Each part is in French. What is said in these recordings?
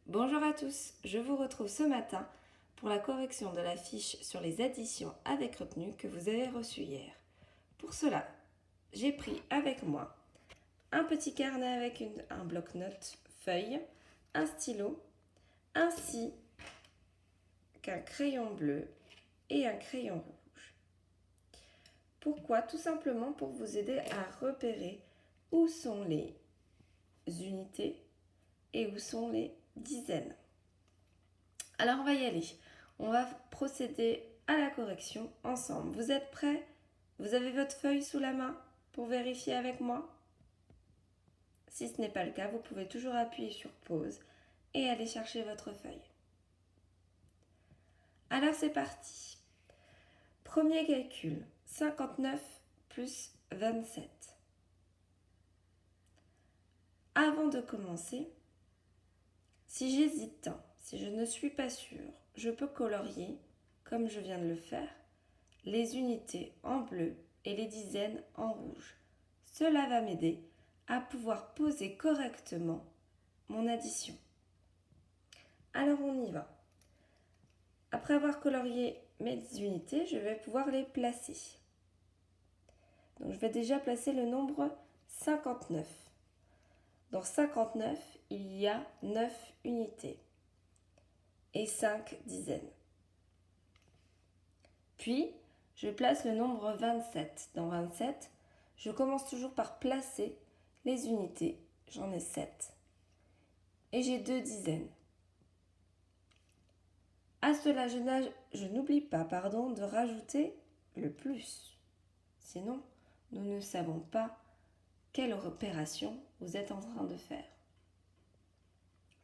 Bonjour à tous, je vous retrouve ce matin pour la correction de la fiche sur les additions avec retenue que vous avez reçue hier. Pour cela, j'ai pris avec moi un petit carnet avec un bloc-notes feuille, un stylo, ainsi qu'un crayon bleu et un crayon rouge. Pourquoi? Tout simplement pour vous aider à repérer où sont les unités et où sont les dizaines. Alors on va y aller. On va procéder à la correction ensemble. Vous êtes prêts? Vous avez votre feuille sous la main pour vérifier avec moi? Si ce n'est pas le cas, vous pouvez toujours appuyer sur pause et aller chercher votre feuille. Alors c'est parti. Premier calcul, 59 plus 27. Avant de commencer, si j'hésite, si je ne suis pas sûre, je peux colorier, comme je viens de le faire, les unités en bleu et les dizaines en rouge. Cela va m'aider à pouvoir poser correctement mon addition. Alors on y va. Après avoir colorié mes unités, je vais pouvoir les placer. Donc je vais déjà placer le nombre 59. Dans 59, il y a 9 unités et 5 dizaines. Puis, je place le nombre 27. Dans 27, je commence toujours par placer les unités. J'en ai 7. Et j'ai 2 dizaines. À cela, je n'oublie pas de rajouter le plus. Sinon, nous ne savons pas quelle opération vous êtes en train de faire.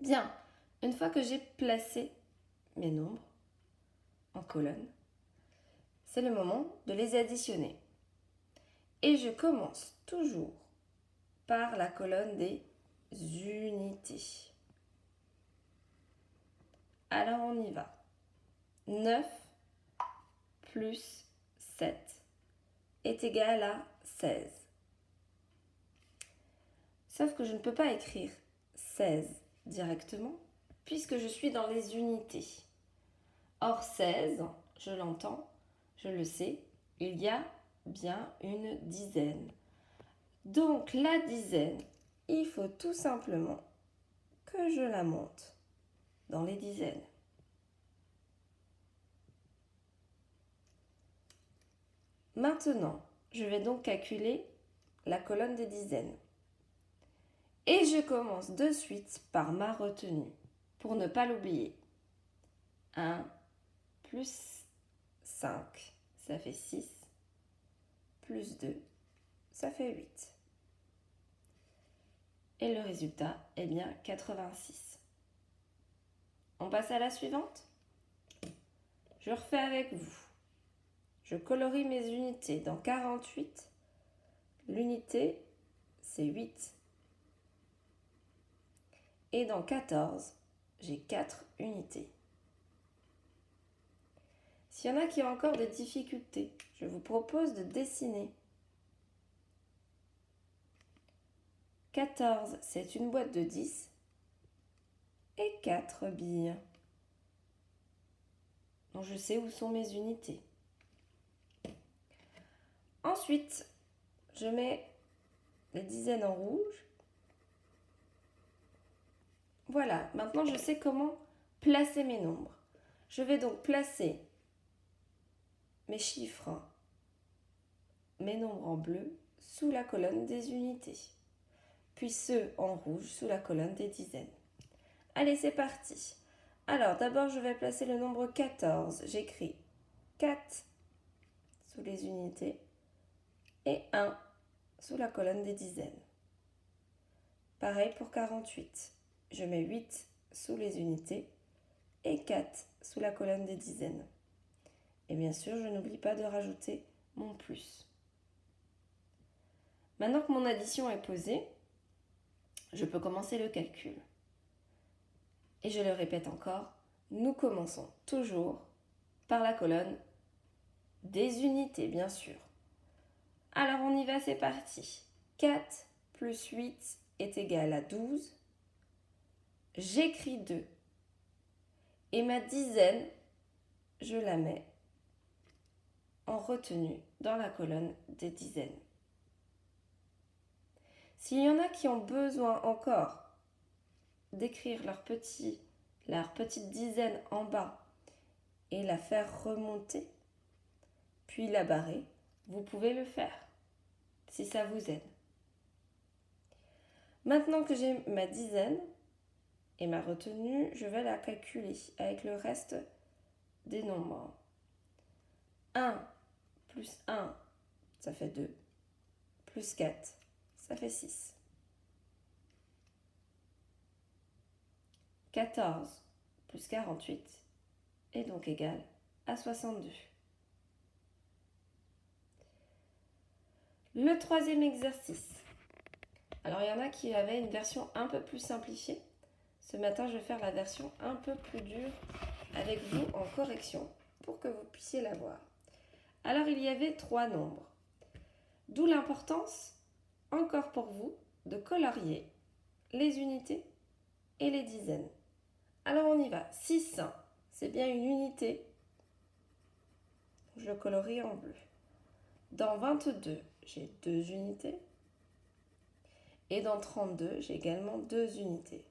Bien, une fois que j'ai placé mes nombres en colonne, c'est le moment de les additionner. Et je commence toujours par la colonne des unités. Alors on y va. 9 plus 7 est égal à 16. Sauf que je ne peux pas écrire 16 directement puisque je suis dans les unités. Or 16, je l'entends, je le sais, il y a bien une dizaine. Donc la dizaine, il faut tout simplement que je la monte dans les dizaines. Maintenant, je vais donc calculer la colonne des dizaines. Et je commence de suite par ma retenue, pour ne pas l'oublier. 1 plus 5, ça fait 6, plus 2, ça fait 8. Et le résultat est bien 86. On passe à la suivante. Je refais avec vous. Je colorie mes unités. Dans 48, l'unité, c'est 8. Et dans 14, j'ai 4 unités. S'il y en a qui ont encore des difficultés, je vous propose de dessiner. 14, c'est une boîte de 10 et 4 billes. Donc je sais où sont mes unités. Ensuite, je mets les dizaines en rouge. Voilà, maintenant je sais comment placer mes nombres. Je vais donc placer mes chiffres, mes nombres en bleu sous la colonne des unités, puis ceux en rouge sous la colonne des dizaines. Allez, c'est parti. Alors, d'abord, je vais placer le nombre 14. J'écris 4 sous les unités et 1 sous la colonne des dizaines. Pareil pour 48. Je mets 8 sous les unités et 4 sous la colonne des dizaines. Et bien sûr, je n'oublie pas de rajouter mon plus. Maintenant que mon addition est posée, je peux commencer le calcul. Et je le répète encore, nous commençons toujours par la colonne des unités, bien sûr. Alors on y va, c'est parti. 4 plus 8 est égal à 12. j'écris 2. Et ma dizaine, je la mets en retenue dans la colonne des dizaines. S'il y en a qui ont besoin encore d'écrire leur petite dizaine en bas et la faire remonter, puis la barrer, vous pouvez le faire, si ça vous aide. Maintenant que j'ai ma dizaine et ma retenue, je vais la calculer avec le reste des nombres. 1 plus 1, ça fait 2, plus 4, ça fait 6. 14 plus 48 est donc égal à 62. Le troisième exercice. Alors, il y en a qui avaient une version un peu plus simplifiée. Ce matin, je vais faire la version un peu plus dure avec vous en correction pour que vous puissiez la voir. Alors, il y avait 3 nombres. D'où l'importance, encore pour vous, de colorier les unités et les dizaines. Alors, on y va. 6, c'est bien une unité. Je le colorie en bleu. Dans 22, j'ai 2 unités. Et dans 32, j'ai également 2 unités.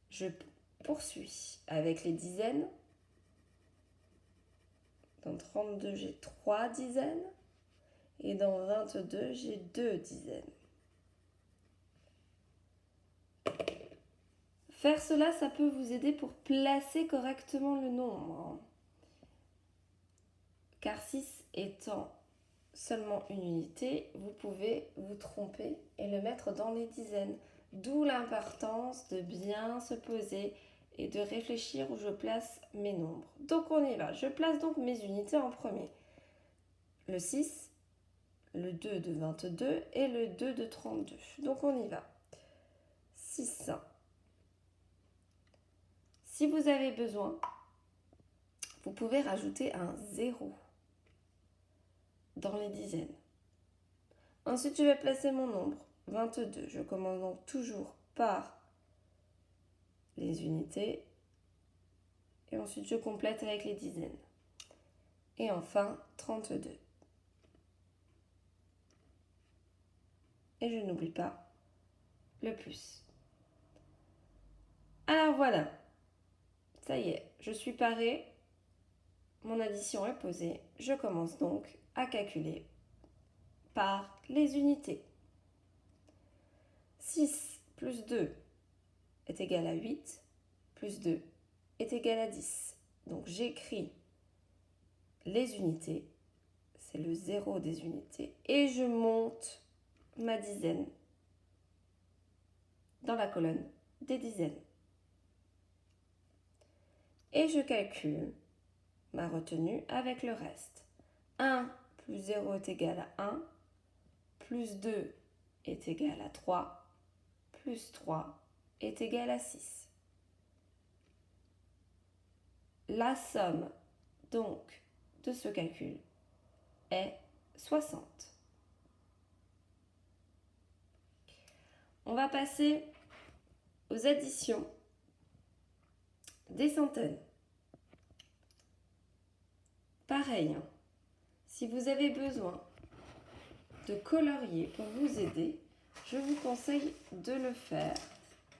Je poursuis avec les dizaines. Dans 32, j'ai 3 dizaines. Et dans 22, j'ai 2 dizaines. Faire cela, ça peut vous aider pour placer correctement le nombre. Car 6 étant seulement une unité, vous pouvez vous tromper et le mettre dans les dizaines. D'où l'importance de bien se poser et de réfléchir où je place mes nombres. Donc on y va. Je place donc mes unités en premier. Le 6, le 2 de 22 et le 2 de 32. Donc on y va. 6. Si vous avez besoin, vous pouvez rajouter un 0 dans les dizaines. Ensuite, je vais placer mon nombre, 22. Je commence donc toujours par les unités. Et ensuite, je complète avec les dizaines. Et enfin, 32. Et je n'oublie pas le plus. Alors voilà, ça y est, je suis parée. Mon addition est posée. Je commence donc à calculer par les unités. 6 plus 2 est égal à 8, plus 2 est égal à 10. Donc j'écris les unités, c'est le 0 des unités, et je monte ma dizaine dans la colonne des dizaines. Et je calcule ma retenue avec le reste. 1 plus 0 est égal à 1, plus 2 est égal à 3, plus 3 est égal à 6. La somme, donc, de ce calcul est 60. On va passer aux additions des centaines. Pareil, si vous avez besoin de colorier pour vous aider, je vous conseille de le faire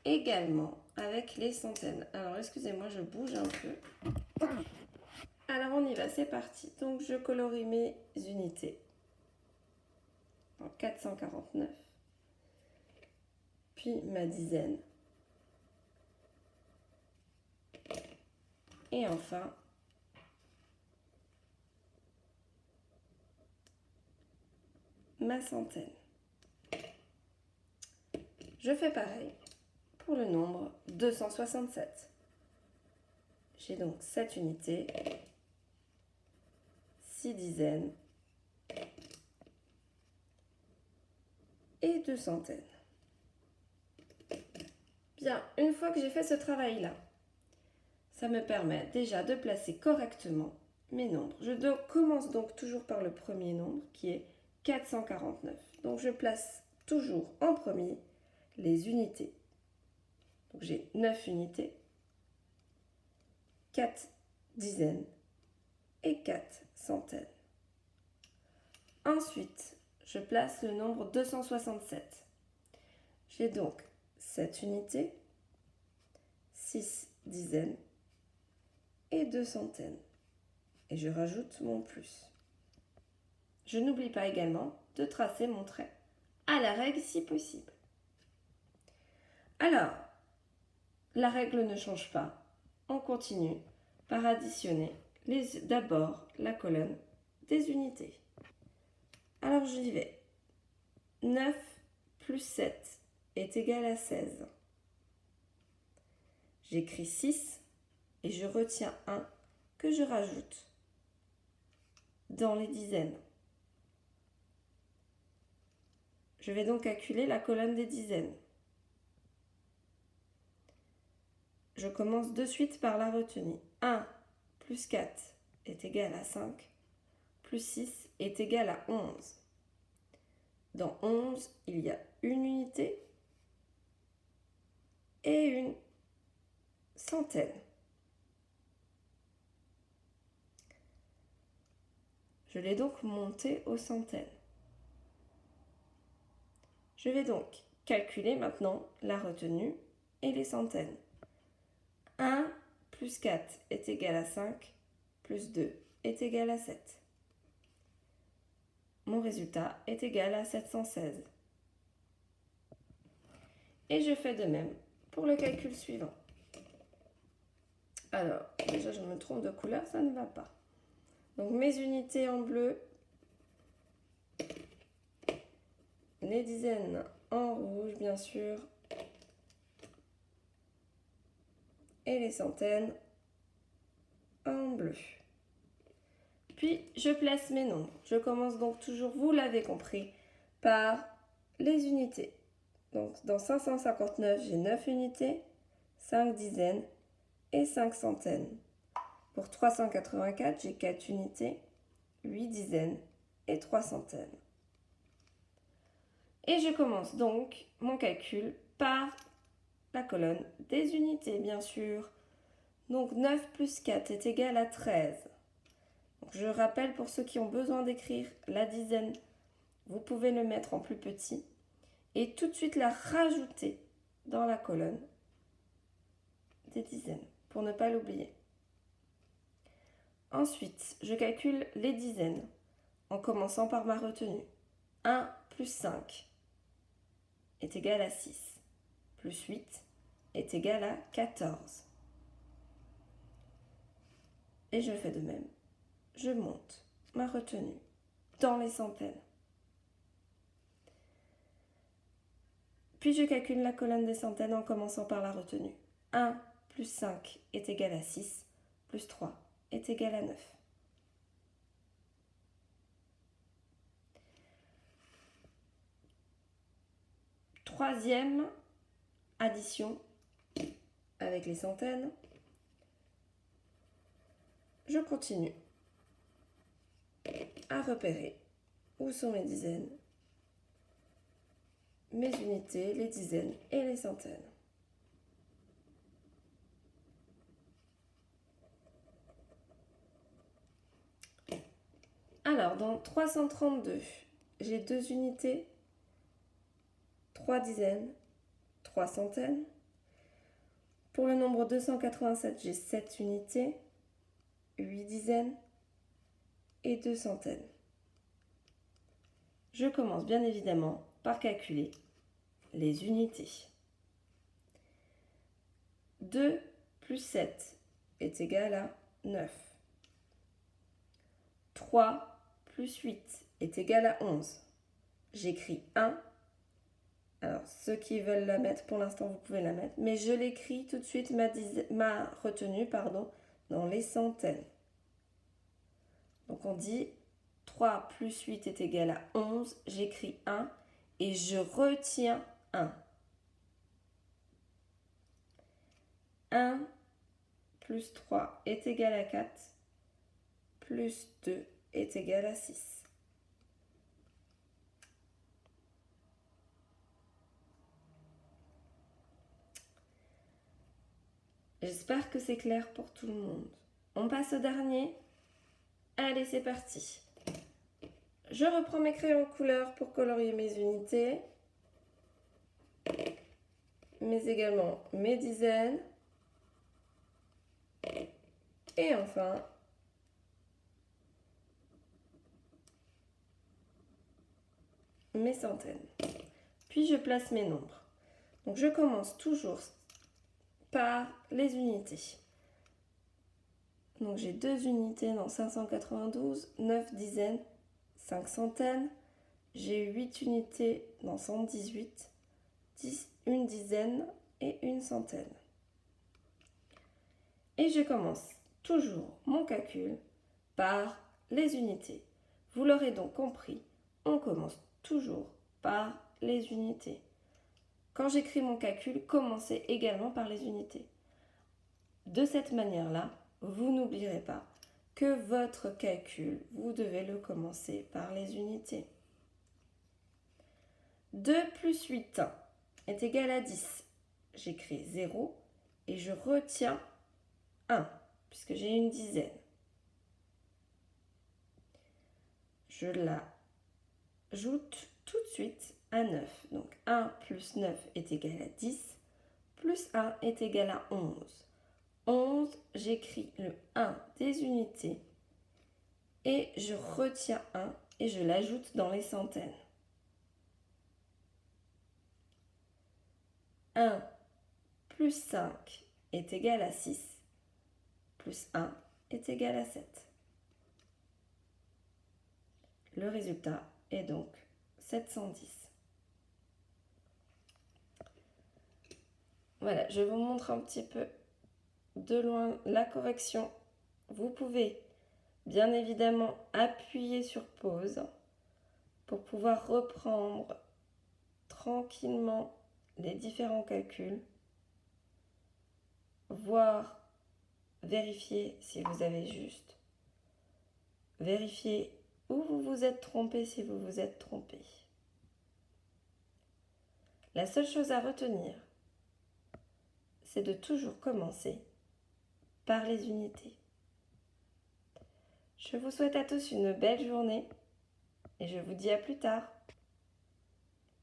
également avec les centaines. Alors, excusez-moi, je bouge un peu. Alors, on y va, c'est parti. Donc, je colorie mes unités en 449. Puis ma dizaine. Et enfin, ma centaine. Je fais pareil pour le nombre 267. J'ai donc 7 unités, 6 dizaines et 2 centaines. Bien, une fois que j'ai fait ce travail-là, ça me permet déjà de placer correctement mes nombres. Je commence donc toujours par le premier nombre qui est 449. Donc je place toujours en premier les unités. Donc j'ai 9 unités, 4 dizaines et 4 centaines. Ensuite, je place le nombre 267. J'ai donc 7 unités, 6 dizaines et 2 centaines. Et je rajoute mon plus. Je n'oublie pas également de tracer mon trait à la règle si possible. Alors, la règle ne change pas. On continue par additionner d'abord la colonne des unités. Alors j'y vais. 9 plus 7 est égal à 16. J'écris 6 et je retiens 1 que je rajoute dans les dizaines. Je vais donc calculer la colonne des dizaines. Je commence de suite par la retenue. 1 plus 4 est égal à 5, plus 6 est égal à 11. Dans 11, il y a une unité et une centaine. Je l'ai donc monté aux centaines. Je vais donc calculer maintenant la retenue et les centaines. 1 plus 4 est égal à 5, plus 2 est égal à 7. Mon résultat est égal à 716. Et je fais de même pour le calcul suivant. Alors, déjà je me trompe de couleur, ça ne va pas. Donc mes unités en bleu, les dizaines en rouge bien sûr, et les centaines en bleu. Puis je place mes nombres. Je commence donc toujours, vous l'avez compris, par les unités. Donc dans 559, j'ai 9 unités, 5 dizaines et 5 centaines. Pour 384, j'ai 4 unités, 8 dizaines et 3 centaines. Et je commence donc mon calcul par la colonne des unités, bien sûr. Donc 9 plus 4 est égal à 13. Donc, je rappelle pour ceux qui ont besoin d'écrire la dizaine, vous pouvez le mettre en plus petit et tout de suite la rajouter dans la colonne des dizaines pour ne pas l'oublier. Ensuite, je calcule les dizaines en commençant par ma retenue. 1 plus 5 est égal à 6, plus 8 est égal à 14. Et je fais de même. Je monte ma retenue dans les centaines. Puis je calcule la colonne des centaines en commençant par la retenue. 1 plus 5 est égal à 6, plus 3 est égal à 9. Troisième addition avec les centaines. Je continue à repérer où sont mes dizaines, mes unités, les dizaines et les centaines. Alors, dans 332, j'ai 2 unités, 3 dizaines, 3 centaines. Pour le nombre 287, j'ai 7 unités, 8 dizaines et 2 centaines. Je commence bien évidemment par calculer les unités. 2 plus 7 est égal à 9. 3 plus 8 est égal à 11. J'écris 1. Alors, ceux qui veulent la mettre, pour l'instant, vous pouvez la mettre. Mais je l'écris tout de suite, ma retenue, dans les centaines. Donc, on dit 3 plus 8 est égal à 11. J'écris 1 et je retiens 1. 1 plus 3 est égal à 4. Plus 2 est égal à 6. J'espère que c'est clair pour tout le monde. On passe au dernier. Allez, c'est parti. Je reprends mes crayons couleur pour colorier mes unités, mais également mes dizaines. Et enfin, mes centaines. Puis je place mes nombres. Donc je commence toujours par les unités. Donc j'ai 2 unités dans 592, 9 dizaines, 5 centaines. J'ai 8 unités dans 118, 1 dizaine et 1 centaine. Et je commence toujours mon calcul par les unités. Vous l'aurez donc compris, on commence toujours par les unités. Quand j'écris mon calcul, commencez également par les unités. De cette manière-là, vous n'oublierez pas que votre calcul, vous devez le commencer par les unités. 2 plus 8 est égal à 10. J'écris 0 et je retiens 1, puisque j'ai une dizaine. Je l'ajoute tout de suite à 9. Donc 1 plus 9 est égal à 10, plus 1 est égal à 11. 11, j'écris le 1 des unités et je retiens 1 et je l'ajoute dans les centaines. 1 plus 5 est égal à 6, plus 1 est égal à 7. Le résultat est donc 710. Voilà, je vous montre un petit peu de loin la correction. Vous pouvez bien évidemment appuyer sur pause pour pouvoir reprendre tranquillement les différents calculs, voir, vérifier si vous avez juste, vérifier où vous vous êtes trompé si vous vous êtes trompé. La seule chose à retenir, c'est de toujours commencer par les unités. Je vous souhaite à tous une belle journée et je vous dis à plus tard.